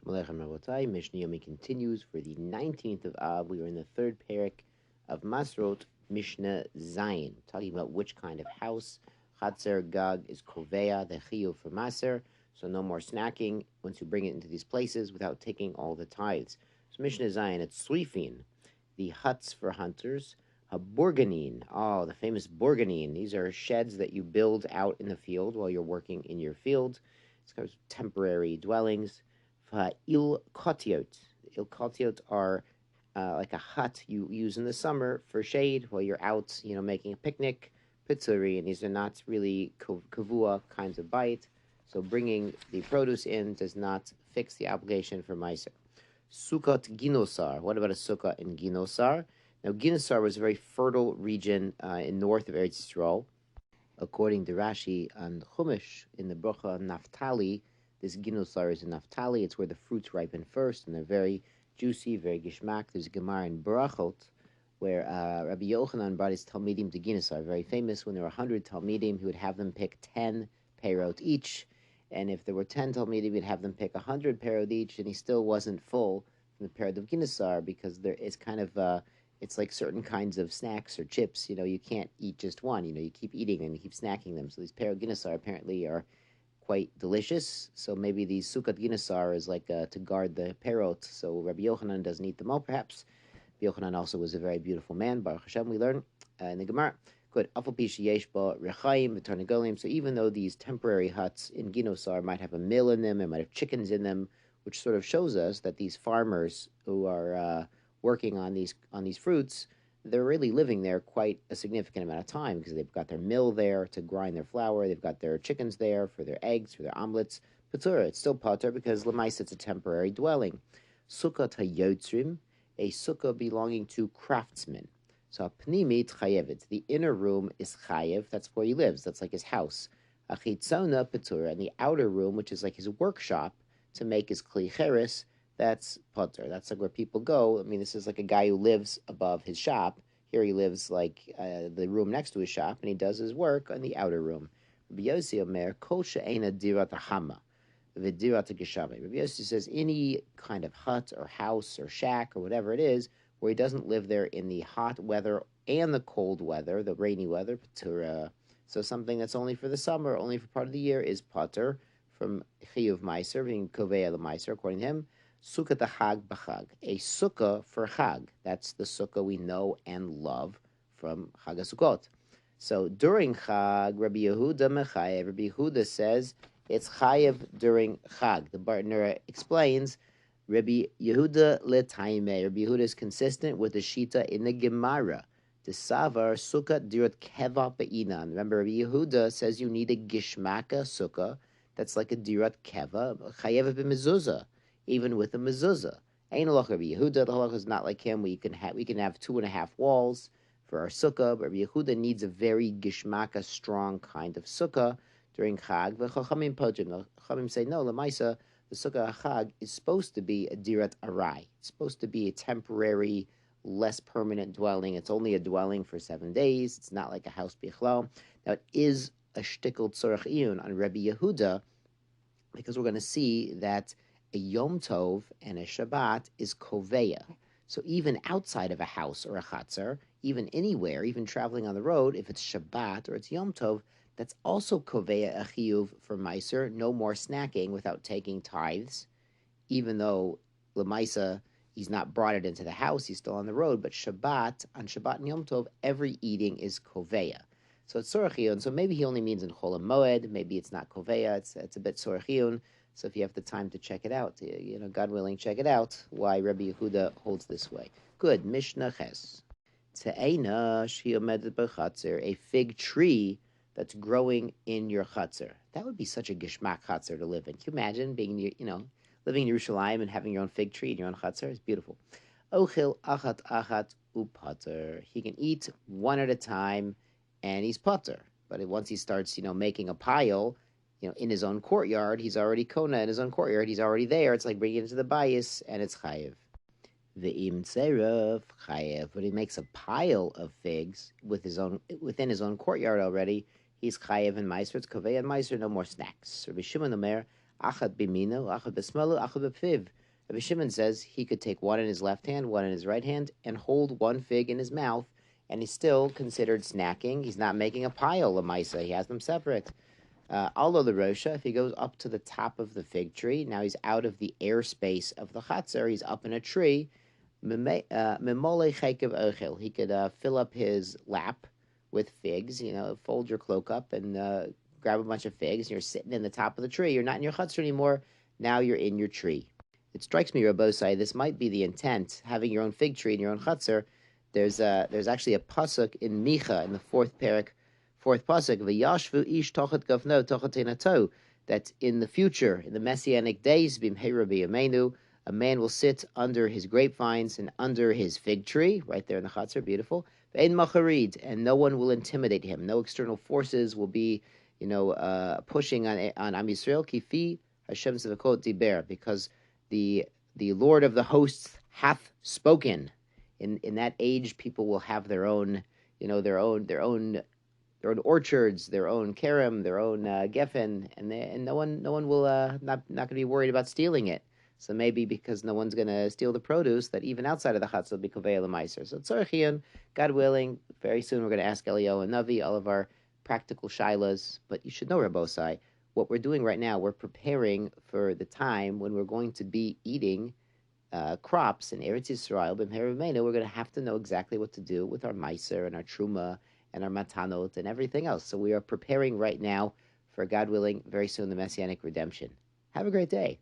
Lechem Rabotai, Mishnah Yomi continues for the 19th of Av. We are in the third parak of Maasrot, Mishnah Zayin, talking about which kind of house. Chatzer Gag is Kovea, the Chiyuv for Maaser, so no more snacking once you bring it into these places without taking all the tithes. So Mishnah Zayin, it's Tzrifin, the huts for hunters. Haborganin, the famous borganin. These are sheds that you build out in the field while you're working in your field. It's kind of temporary dwellings. Il courtyard. Il courtyard are like a hut you use in the summer for shade while you're out, making a picnic. Pitzuri, and these are not really kavua kinds of bite. So bringing the produce in does not fix the obligation for maaser. Sukkot Ginosar. What about a sukkah in Ginosar? Now, Ginosar was a very fertile region in north of Eretz Yisrael. According to Rashi and Chumash in the Bracha Naftali, this Ginosar is in Naftali. It's where the fruits ripen first, and they're very juicy, very gishmak. There's a Gemara in Barachot where Rabbi Yochanan brought his Talmidim to Ginosar, very famous. When there were 100 Talmidim, he would have them pick 10 perot each. And if there were 10 Talmidim, he'd have them pick 100 perot each, and he still wasn't full from the perot of Ginosar because there is kind of it's like certain kinds of snacks or chips. You can't eat just one. You keep eating them, you keep snacking them. So these perot Ginosar apparently are quite delicious. So maybe the sukkot Ginosar is like to guard the perot. So Rabbi Yochanan doesn't eat them all, perhaps. Rabbi Yochanan also was a very beautiful man. Baruch Hashem, we learn in the Gemara. Good. So even though these temporary huts in Ginosar might have a mill in them, it might have chickens in them, which sort of shows us that these farmers who are working on these fruits, they're really living there quite a significant amount of time because they've got their mill there to grind their flour, they've got their chickens there for their eggs, for their omelets. Patur, it's still patur because lemais, it's a temporary dwelling. Sukkot hayotzrim, a sukkah belonging to craftsmen. So pnimit chayevet, the inner room is chayev, that's where he lives, that's like his house. Achitzona patur, and the outer room, which is like his workshop to make his kli cheres, that's patur. That's like where people go. I mean, this is like a guy who lives above his shop. Here he lives like the room next to his shop, and he does his work on the outer room. Rabbi Yossi Omer, kol she'ena dirat hama, v'dirat geshamei. Rabbi Yossi says any kind of hut or house or shack or whatever it is where he doesn't live there in the hot weather and the cold weather, the rainy weather, patura. So something that's only for the summer, only for part of the year, is patur from chiyuv maaser, being kovea the maaser, according to him. Sukkah hag b'chag, a sukkah for chag. That's the sukkah we know and love from Chag HaSukkot. So during chag, Rabbi Yehuda mechayev. Rabbi Yehuda says it's chayev during chag. The Bartanura explains Rabbi Yehuda letaime. Rabbi Yehuda is consistent with the shita in the Gemara. The savar sukkah dirat keva be'inan. Remember, Rabbi Yehuda says you need a gishmaka sukkah that's like a dirat keva chayev b'mezuzah. Even with a mezuzah. Ain't halach Rabbi Yehuda. The halach is not like him. We can have 2.5 walls for our sukkah, but Rabbi Yehuda needs a very gishmaka, strong kind of sukkah during Chag. The Chachamim say, no, Lamaisa, the sukkah Chag is supposed to be a dirat arai. It's supposed to be a temporary, less permanent dwelling. It's only a dwelling for 7 days. It's not like a house bichlal. Now, it is a shtickle tzorach iyun on Rabbi Yehuda, because we're going to see that a Yom Tov and a Shabbat is koveya. So even outside of a house or a chatzar, even anywhere, even traveling on the road, if it's Shabbat or it's Yom Tov, that's also koveya a chiyuv for maaser, no more snacking without taking tithes, even though lemaisa, he's not brought it into the house, he's still on the road, but on Shabbat and Yom Tov, every eating is koveya. So it's sorachiyun, so maybe he only means in Chol HaMoed, maybe it's not koveya, it's a bit sorachiyun. So if you have the time to check it out, God willing, check it out, why Rabbi Yehuda holds this way. Good. Mishnah Ches. Te'ena she'omedet b'chatzer, a fig tree that's growing in your chatzer. That would be such a gishmak chatzer to live in. Can you imagine being, living in Yerushalayim and having your own fig tree in your own chatzer? It's beautiful. Ochil achat achat upater. He can eat one at a time, and he's pater. But once he starts, making a pile, in his own courtyard, he's already kona in his own courtyard. He's already there. It's like bringing it into the bayis, and it's chayev. Ve'im tzeref chayev. But he makes a pile of figs within his own courtyard already. He's chayev and maaser. It's kaveh and maaser. No more snacks. Rabbi Shimon Omer Achad bimino, achad b'smalo, achad b'pfiv. Rabbi Shimon says he could take one in his left hand, one in his right hand, and hold one fig in his mouth, and he's still considered snacking. He's not making a pile of maaser. He has them separate. Alo the Rosha, if he goes up to the top of the fig tree, now he's out of the airspace of the chatzar. He's up in a tree. Mimole chaykev ochel. He could fill up his lap with figs. Fold your cloak up and grab a bunch of figs. And you're sitting in the top of the tree. You're not in your chatzar anymore. Now you're in your tree. It strikes me, Rabbosai, this might be the intent, having your own fig tree in your own chatzar. There's actually a pasuk in Micah in the fourth pasuk, v'yashvu ish tochat gavno tochat tenato, that in the future, in the messianic days, b'mheira b'yameinu, a man will sit under his grapevines and under his fig tree, right there in the chatzar, beautiful, v'ein macharid, and no one will intimidate him. No external forces will be, pushing on Am Yisrael, kifi Hashem zevakot diber, because the Lord of the hosts hath spoken. In that age, people will have their own, their own orchards, their own kerem, their own geffen, and no one will not going to be worried about stealing it. So maybe because no one's going to steal the produce, that even outside of the chatzah will be kovei l'maiser. So tzorchion, God willing, very soon we're going to ask Eliyahu and Navi all of our practical shilas. But you should know, Rabbosai, what we're doing right now, we're preparing for the time when we're going to be eating crops in Eretz Yisrael, we're going to have to know exactly what to do with our maaser and our truma and our matanot and everything else. So we are preparing right now for, God willing, very soon the Messianic redemption. Have a great day.